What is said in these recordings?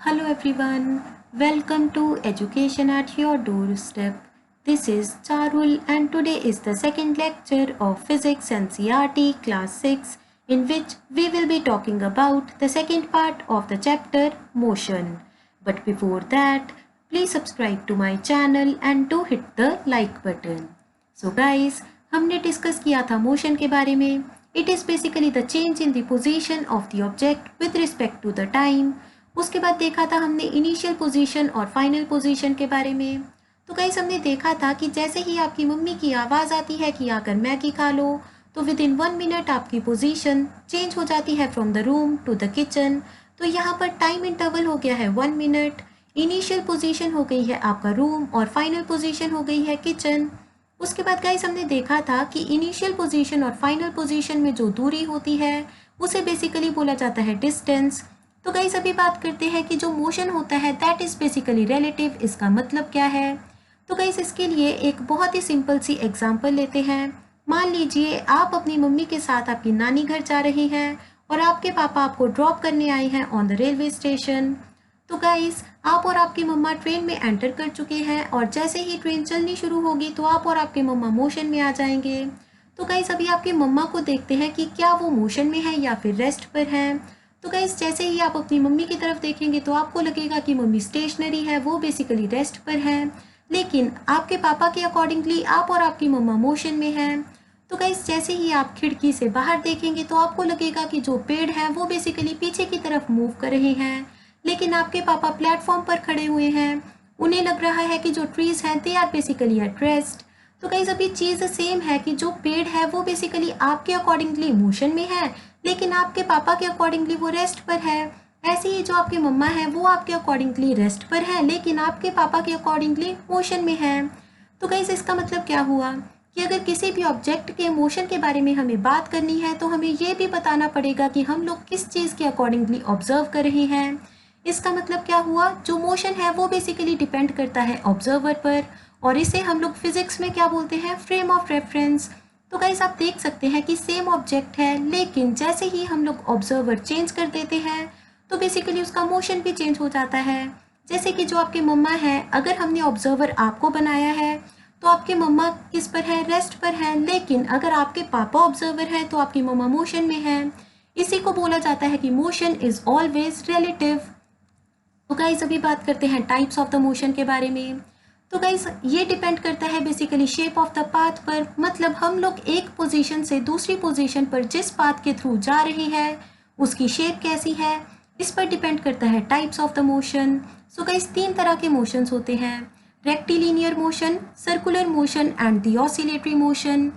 Hello everyone, welcome to Education at Your Doorstep. This is Charul and today is the second lecture of Physics NCERT Class 6 in which we will be talking about the second part of the chapter Motion. But before that, please subscribe to my channel and do hit the like button. So guys, हमने discuss किया था motion के बारे में. It is basically the change in the position of the object with respect to the time. उसके बाद देखा था हमने इनिशियल पोजीशन और फाइनल पोजीशन के बारे में. तो गाइस हमने देखा था कि जैसे ही आपकी मम्मी की आवाज़ आती है कि आकर मैगी खा लो, तो विद इन 1 मिनट आपकी पोजीशन चेंज हो जाती है from the room to the kitchen. तो यहाँ पर टाइम इंटरवल हो गया है 1 मिनट. इनिशियल पोजीशन हो गई है आपका रूम और फाइनल पोजीशन हो गई है किचन. उसके बाद गाइस हमने देखा था कि इनिशियल पोजीशन और फाइनल पोजीशन में जो दूरी होती है उसे बेसिकली बोला जाता है डिस्टेंस. तो गाइस अभी बात करते हैं कि जो मोशन होता है दैट इज़ बेसिकली रिलेटिव. इसका मतलब क्या है? तो गाइस इसके लिए एक बहुत ही सिंपल सी एग्जांपल लेते हैं. मान लीजिए आप अपनी मम्मी के साथ आपकी नानी घर जा रही हैं और आपके पापा आपको ड्रॉप करने आए हैं ऑन द रेलवे स्टेशन. तो गाइस आप और आपकी मम्मा ट्रेन में एंटर कर चुके हैं और जैसे ही ट्रेन चलनी शुरू होगी तो आप और आपके मम्मा मोशन में आ जाएंगे. तो गाइस अभी आपकी मम्मा को देखते हैं कि क्या वो मोशन में है या फिर रेस्ट पर हैं. तो गाइस जैसे ही आप अपनी मम्मी की तरफ देखेंगे तो आपको लगेगा कि मम्मी स्टेशनरी है, वो बेसिकली रेस्ट पर हैं. लेकिन आपके पापा के अकॉर्डिंगली आप और आपकी मम्मा मोशन में हैं. तो गाइस जैसे ही आप खिड़की से बाहर देखेंगे तो आपको लगेगा कि जो पेड़ हैं वो बेसिकली पीछे की तरफ मूव कर रहे हैं. लेकिन आपके पापा प्लेटफॉर्म पर खड़े हुए हैं. उन्हें लग रहा है कि जो ट्रीज हैं they are basically at rest. तो गाइस अभी चीज़ सेम है कि जो पेड़ है वो बेसिकली आपके अकॉर्डिंगली मोशन में है, लेकिन आपके पापा के अकॉर्डिंगली वो रेस्ट पर है. ऐसे ही जो आपकी मम्मा है वो आपके अकॉर्डिंगली रेस्ट पर है, लेकिन आपके पापा के अकॉर्डिंगली मोशन में है. तो गाइस इसका मतलब क्या हुआ कि अगर किसी भी ऑब्जेक्ट के मोशन के बारे में हमें बात करनी है तो हमें ये भी बताना पड़ेगा कि हम लोग किस चीज़ के अकॉर्डिंगली ऑब्जर्व कर रहे हैं. इसका मतलब क्या हुआ, जो मोशन है वो बेसिकली डिपेंड करता है ऑब्जर्वर पर, और इसे हम लोग फिजिक्स में क्या बोलते हैं, फ्रेम ऑफ रेफरेंस. तो गाइस आप देख सकते हैं कि सेम ऑब्जेक्ट है, लेकिन जैसे ही हम लोग ऑब्जर्वर चेंज कर देते हैं तो बेसिकली उसका मोशन भी चेंज हो जाता है. जैसे कि जो आपकी मम्मा है, अगर हमने ऑब्जर्वर आपको बनाया है तो आपके मम्मा किस पर है, रेस्ट पर है. लेकिन अगर आपके पापा ऑब्जर्वर हैं तो आपकी मम्मा मोशन में है. इसी को बोला जाता है कि मोशन इज ऑलवेज रिलेटिव. तो गाइस अभी बात करते हैं टाइप्स ऑफ द मोशन के बारे में. तो गाइस ये डिपेंड करता है basically shape of the path पर. मतलब हम लोग एक पोजीशन से दूसरी पोजीशन पर जिस पाथ के थ्रू जा रहे हैं उसकी शेप कैसी है, इस पर डिपेंड करता है types of the motion. So guys 3 तरह के मोशंस होते हैं, rectilinear motion, circular motion and the oscillatory motion.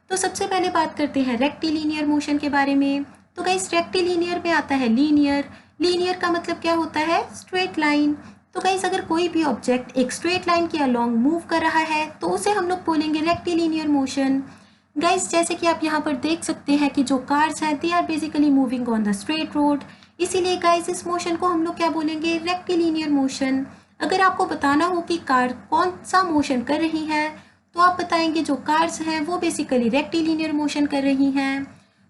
तो सबसे पहले बात करते हैं रेक्टिलिनियर मोशन के बारे में. तो गाइस रेक्टिलिनियर में आता है लीनियर. लीनियर का मतलब क्या होता है, स्ट्रेट लाइन. तो गाइस अगर कोई भी ऑब्जेक्ट एक स्ट्रेट लाइन के अलोंग मूव कर रहा है तो उसे हम लोग बोलेंगे रेक्टिलिनियर मोशन. गाइस जैसे कि आप यहाँ पर देख सकते हैं कि जो कार्स हैं they are basically moving on the straight road. इसीलिए गाइस इस मोशन को हम लोग क्या बोलेंगे, रेक्टिलिनियर मोशन. अगर आपको बताना हो कि कार कौन सा मोशन कर रही है तो आप बताएंगे जो कार्स हैं वो बेसिकली रेक्टिलिनियर मोशन कर रही हैं.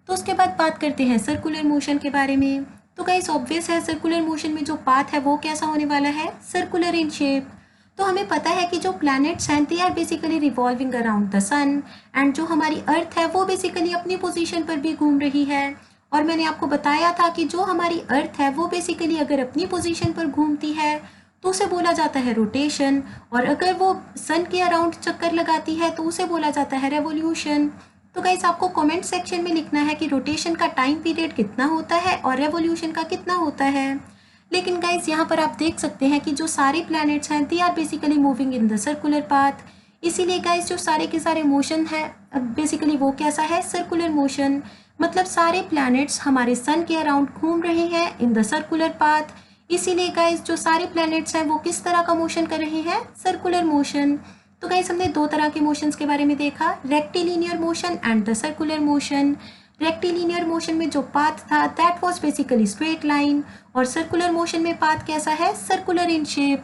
तो उसके बाद बात करते हैं सर्कुलर मोशन के बारे में. तो गाइस ऑब्वियस है सर्कुलर मोशन में जो पाथ है वो कैसा होने वाला है, सर्कुलर इन शेप. तो हमें पता है कि जो प्लैनेट्स हैं they are basically revolving around the sun, and जो हमारी अर्थ है वो बेसिकली अपनी पोजीशन पर भी घूम रही है. और मैंने आपको बताया था कि जो हमारी अर्थ है वो बेसिकली अगर अपनी पोजीशन पर घूमती है तो उसे बोला जाता है रोटेशन, और अगर वो सन के अराउंड चक्कर लगाती है तो उसे बोला जाता है रेवोल्यूशन. तो गाइस आपको कमेंट सेक्शन में लिखना है कि रोटेशन का टाइम पीरियड कितना होता है और रेवोल्यूशन का कितना होता है. लेकिन गाइस यहाँ पर आप देख सकते हैं कि जो सारे प्लैनेट्स हैं they are basically moving in the circular path. इसीलिए गाइस जो सारे के सारे मोशन है बेसिकली वो कैसा है, सर्कुलर मोशन. मतलब सारे प्लैनेट्स हमारे सन के अराउंड घूम रहे हैं इन द सर्कुलर पाथ. इसीलिए गाइस जो सारे प्लैनेट्स हैं वो किस तरह का मोशन कर रहे हैं, सर्कुलर मोशन. तो गाइस हमने 2 तरह के मोशंस के बारे में देखा, rectilinear motion and the circular motion. Rectilinear motion में जो पाथ था that was basically straight line, और सर्कुलर मोशन में पाथ कैसा है, circular in shape.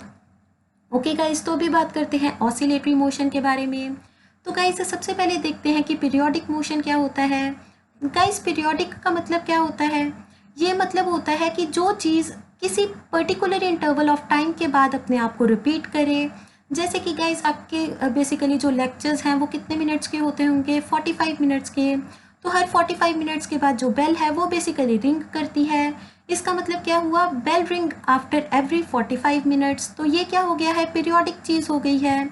Okay guys, तो अभी बात करते हैं ऑसिलेटरी मोशन के बारे में. तो गाइस सबसे पहले देखते हैं कि पीरियोडिक मोशन क्या होता है. गाइस पीरियोडिक का मतलब क्या होता है, ये मतलब होता है कि जो चीज़ किसी पर्टिकुलर इंटरवल ऑफ टाइम के बाद अपने आप को रिपीट करे। जैसे कि गाइज आपके बेसिकली जो लेक्चर्स हैं वो कितने मिनट्स के होते होंगे, 45 मिनट्स के। तो हर 45 मिनट्स के बाद जो बेल है वो बेसिकली रिंग करती है। इसका मतलब क्या हुआ, bell ring after every 45 minutes. तो ये क्या हो गया है, पीरियोडिक चीज़ हो गई है।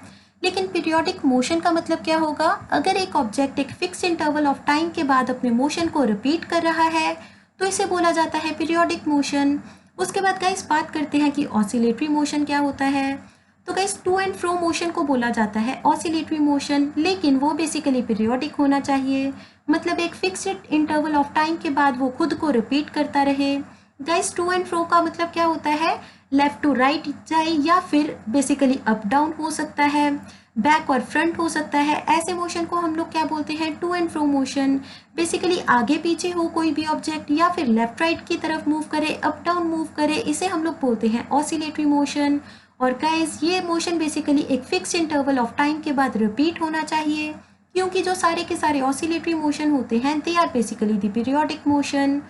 लेकिन पीरियोडिक मोशन का मतलब क्या होगा, अगर एक ऑब्जेक्ट एक फिक्स इंटरवल ऑफ टाइम के बाद अपने मोशन को रिपीट कर रहा है तो इसे बोला जाता है पीरियोडिक मोशन। उसके बाद गाइस बात करते हैं कि ऑसिलेटरी मोशन क्या होता है। तो guys to and fro motion को बोला जाता है ऑसिलेटरी मोशन, लेकिन वो बेसिकली पीरियोडिक होना चाहिए। मतलब एक फिक्स्ड इंटरवल ऑफ टाइम के बाद वो खुद को रिपीट करता रहे। गाइस टू एंड फ्रो का मतलब क्या होता है, लेफ्ट टू राइट जाए या फिर बेसिकली अप डाउन हो सकता है, बैक और फ्रंट हो सकता है। ऐसे मोशन को हम लोग क्या बोलते हैं, to and fro motion. Basically आगे पीछे हो कोई भी ऑब्जेक्ट या फिर लेफ्ट राइट की तरफ मूव करे, अप डाउन मूव करे, इसे हम लोग बोलते हैं ऑसिलेटरी मोशन। और गाइस ये मोशन बेसिकली एक फिक्स इंटरवल ऑफ टाइम के बाद रिपीट होना चाहिए, क्योंकि जो सारे के सारे ऑसिलेटरी मोशन होते हैं they are basically the periodic motion.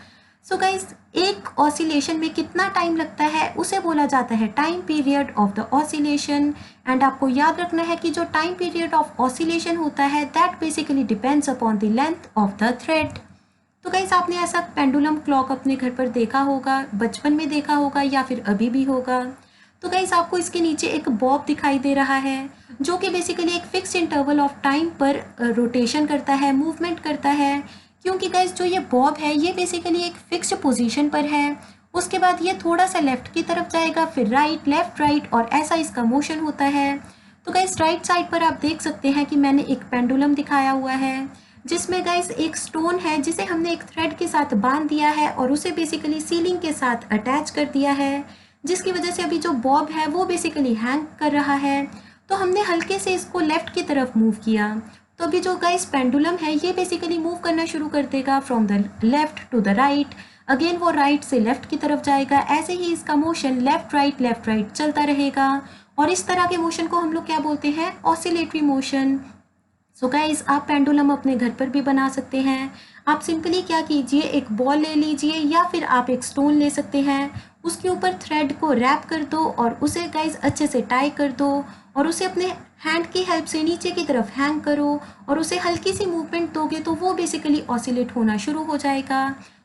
So guys एक ऑसिलेशन में कितना टाइम लगता है उसे बोला जाता है time period of the oscillation. And आपको याद रखना है कि जो टाइम पीरियड ऑफ ऑसिलेशन होता है that basically depends upon the length of the thread. तो गाइस आपने ऐसा पेंडुलम क्लॉक अपने घर पर देखा होगा, बचपन में देखा होगा या फिर अभी भी होगा। तो गाइस आपको इसके नीचे एक बॉब दिखाई दे रहा है जो कि बेसिकली एक फिक्स इंटरवल ऑफ टाइम पर रोटेशन करता है, मूवमेंट करता है। क्योंकि गाइस जो ये बॉब है ये बेसिकली एक फिक्स्ड पोजीशन पर है, उसके बाद ये थोड़ा सा लेफ्ट की तरफ जाएगा, फिर राइट, लेफ्ट राइट, और ऐसा इसका मोशन होता है। तो गाइस राइट साइड पर आप देख सकते हैं कि मैंने एक पेंडुलम दिखाया हुआ है जिसमें गाइस एक स्टोन है जिसे हमने एक थ्रेड के साथ बांध दिया है और उसे बेसिकली सीलिंग के साथ अटैच कर दिया है, जिसकी वजह से अभी जो बॉब है वो बेसिकली हैंग कर रहा है। तो हमने हल्के से इसको लेफ्ट की तरफ मूव किया, तो अभी जो गाइस पेंडुलम है ये बेसिकली मूव करना शुरू कर देगा from the left to the right. Again वो राइट से लेफ्ट की तरफ जाएगा, ऐसे ही इसका मोशन लेफ्ट राइट चलता रहेगा। और इस तरह के मोशन को हम लोग क्या बोलते हैं, ऑसिलेटरी मोशन। सो गाइस आप पेंडुलम अपने घर पर भी बना सकते हैं। आप सिंपली क्या कीजिए, एक बॉल ले लीजिए या फिर आप एक स्टोन ले सकते हैं, उसके ऊपर थ्रेड को रैप कर दो और उसे गाइस अच्छे से टाई कर दो और उसे अपने हैंड की हेल्प से नीचे की तरफ हैंग करो और उसे हल्की सी मूवमेंट दोगे तो वो बेसिकली ऑसिलेट होना शुरू हो जाएगा।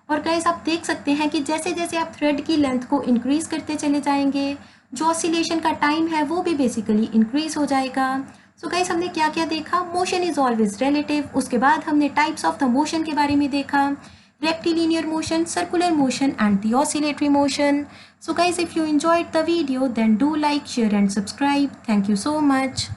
और गाइस आप देख सकते हैं कि जैसे जैसे आप थ्रेड की लेंथ को इंक्रीज करते चले जाएंगे, जो ऑसिलेशन का टाइम है वो भी बेसिकली इंक्रीज हो जाएगा। सो गाइस हमने क्या क्या देखा, मोशन इज ऑलवेज रिलेटिव। उसके बाद हमने टाइप्स ऑफ द मोशन के बारे में देखा, rectilinear motion, circular motion and the oscillatory motion. So guys, if you enjoyed the video then do like, share and subscribe. Thank you so much.